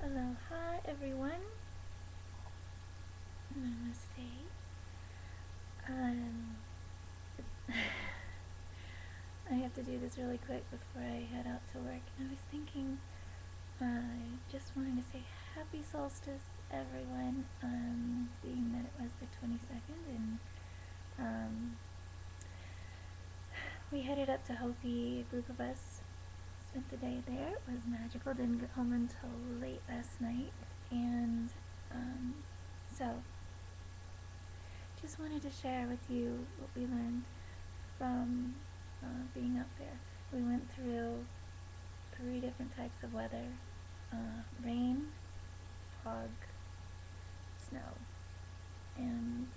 Aloha everyone. Namaste. Um, I have to do this really quick before I head out to work. And I was thinking, just wanting to say happy solstice everyone, being that it was the 22nd, and we headed up to Hopi, a group of us, spent the day there. It was magical, didn't get home until late last night, and so just wanted to share with you what we learned from being up there. We went through 3 different types of weather: rain, fog, snow, and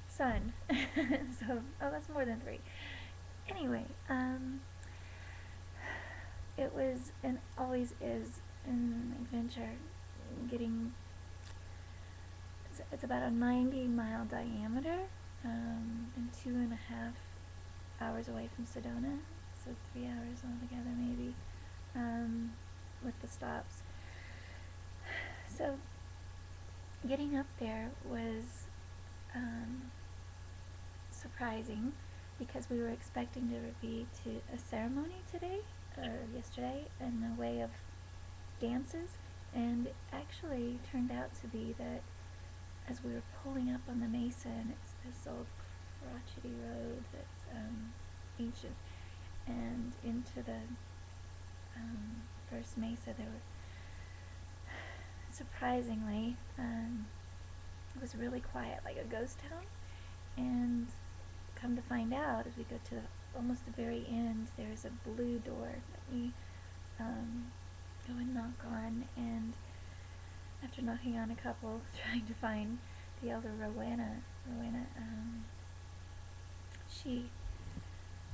sun. So, that's more than 3. Anyway, it was and always is an adventure getting. It's about a 90-mile diameter, and 2.5 hours away from Sedona, so 3 hours altogether maybe, with the stops. So getting up there was surprising, because we were expecting to be to a ceremony today, or yesterday, in a way of dances, and it actually turned out to be that as we were pulling up on the mesa, and it's this old crotchety road that's ancient, and into the first mesa, there were, surprisingly, it was really quiet, like a ghost town. And come to find out, as we go to almost the very end, there's a blue door that we go and knock on, and after knocking on a couple, trying to find the elder Rowena, she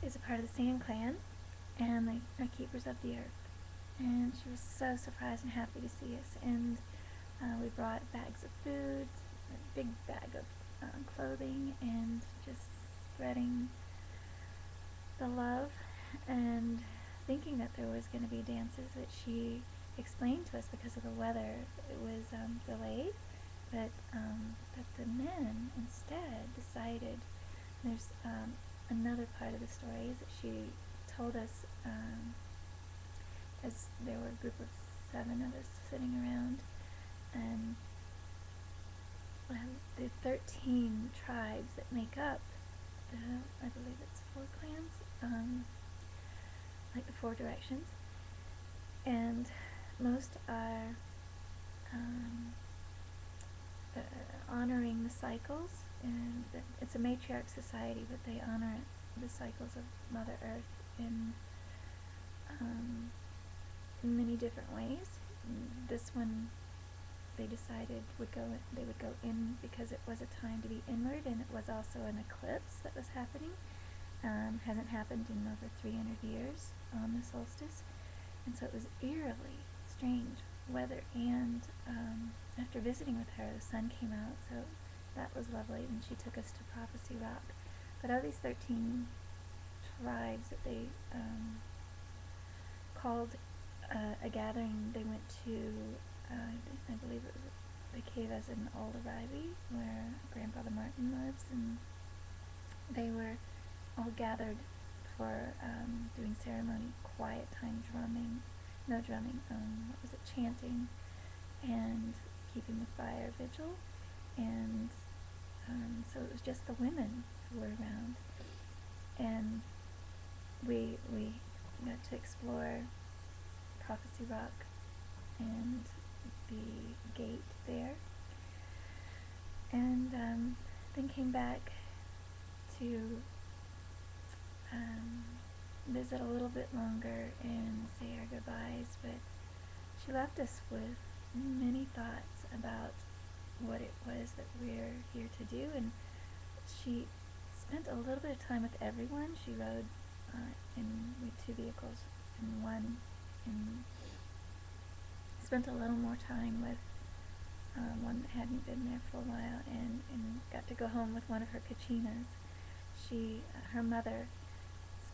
is a part of the Sand Clan, and they are keepers of the earth. And she was so surprised and happy to see us, and we brought bags of food, a big bag of clothing, and just spreading the love, and thinking that there was going to be dances, that she explained to us because of the weather it was delayed, but that the men instead decided. There's another part of the story is that she told us, as there were a group of 7 of us sitting around, and the 13 tribes that make up the, I believe it's 4 clans, like the 4 directions, and most are honoring the cycles, and it's a matriarch society, but they honor the cycles of Mother Earth in many different ways. This one, they decided they would go in because it was a time to be inward, and it was also an eclipse that was happening. Hasn't happened in over 300 years on the solstice, and so it was eerily strange weather. And after visiting with her, the sun came out, so that was lovely, and she took us to Prophecy Rock. But of these 13 tribes that they called a gathering, they went to, I believe it was the Cavas in Alderabi, where Grandfather Martin lives, and they were all gathered for doing ceremony, quiet time, chanting, and keeping the fire vigil. And so it was just the women who were around, and we got to explore Prophecy Rock and the gate there, and then came back to visit a little bit longer and say our goodbyes. But she left us with many thoughts about what it was that we're here to do, and she spent a little bit of time with everyone. She rode with 2 vehicles, and one, and spent a little more time with one that hadn't been there for a while, and got to go home with one of her kachinas. Her mother's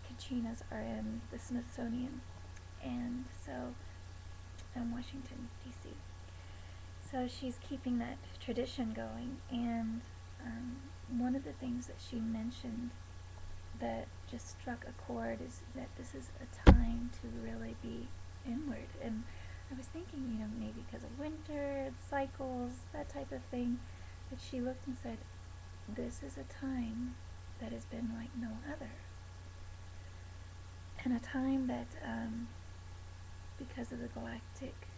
kachinas are in the Smithsonian, and so, and Washington, D.C. So she's keeping that tradition going, and one of the things that she mentioned that just struck a chord is that this is a time to really be inward. And I was thinking, maybe because of winter, cycles, that type of thing, but she looked and said, this is a time that has been like no other. And a time that, because of the galactic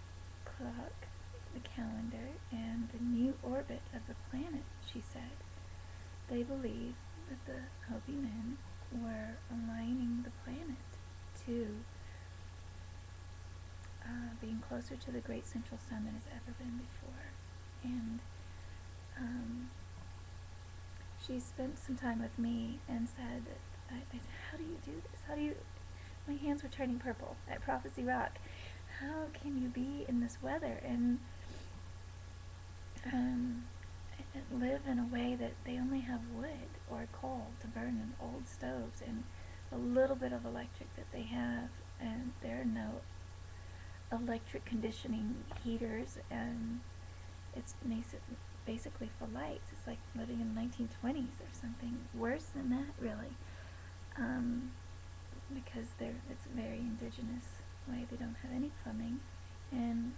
clock, the calendar, and the new orbit of the planet, she said, they believe that the Hopi men were aligning the planet to being closer to the great central sun than it's ever been before. And she spent some time with me and said, I said, how do you do this? My hands were turning purple at Prophecy Rock. How can you be in this weather and live in a way that they only have wood or coal to burn in old stoves and a little bit of electric that they have, and there are no electric conditioning heaters, and it's basically for lights. It's like living in the 1920s or something worse than that, really, because it's a very indigenous way. They don't have any plumbing, and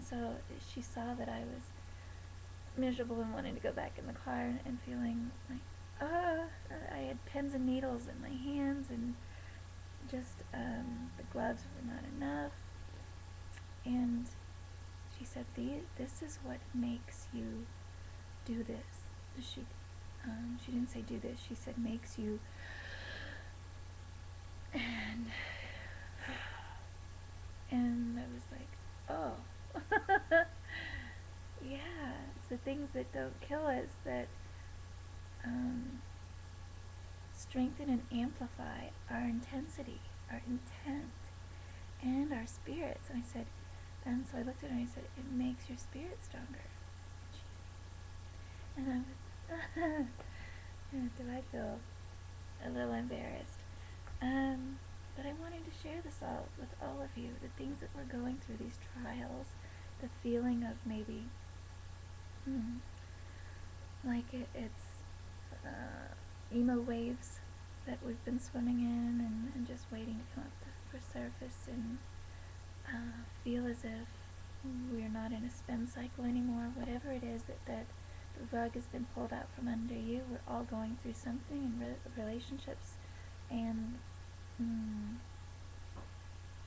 so she saw that I was miserable and wanting to go back in the car and feeling like, I had pins and needles in my hands, and just the gloves were not enough. And she said, this is what makes you do this. She didn't say do this, she said makes you, and I was like, oh. Yeah, it's the things that don't kill us that strengthen and amplify our intensity, our intent, and our spirits. And I said, and so I looked at her and I said, it makes your spirit stronger. And I was, do I feel a little embarrassed? But I wanted to share this all with all of you, the things that we're going through, these trials, the feeling of maybe, like it's emo waves that we've been swimming in and just waiting to come up for surface, and feel as if we're not in a spin cycle anymore. Whatever it is that the rug has been pulled out from under you, we're all going through something in relationships, and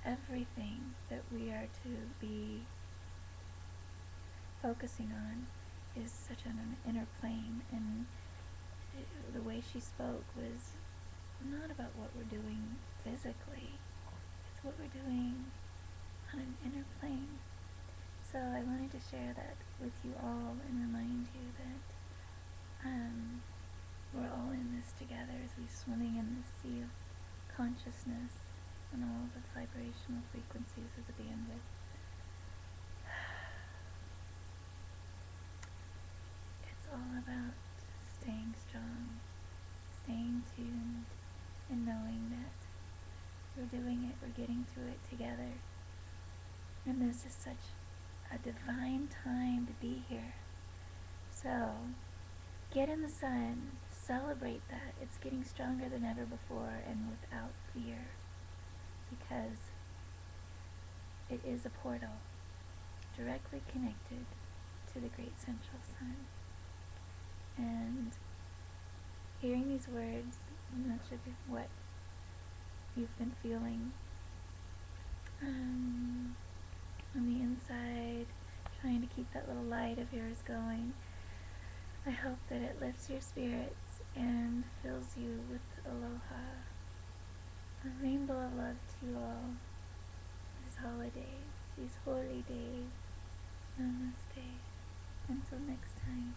everything that we are to be focusing on is such an inner plane. And the way she spoke was not about what we're doing physically, it's what we're doing on an inner plane. So I wanted to share that with you all and remind you that we're all in this together as we're swimming in the sea of consciousness and all the vibrational frequencies of the bandwidth. It's all about staying strong, staying tuned, and knowing that we're doing it, we're getting through it together. And this is such a divine time to be here. So, get in the sun, celebrate that. It's getting stronger than ever before and without fear, because it is a portal directly connected to the great central sun. And hearing these words, I'm not sure what you've been feeling on the inside, trying to keep that little light of yours going. I hope that it lifts your spirits and fills you with aloha. A rainbow of love to you all. These holidays, these holy days. Namaste. Until next time.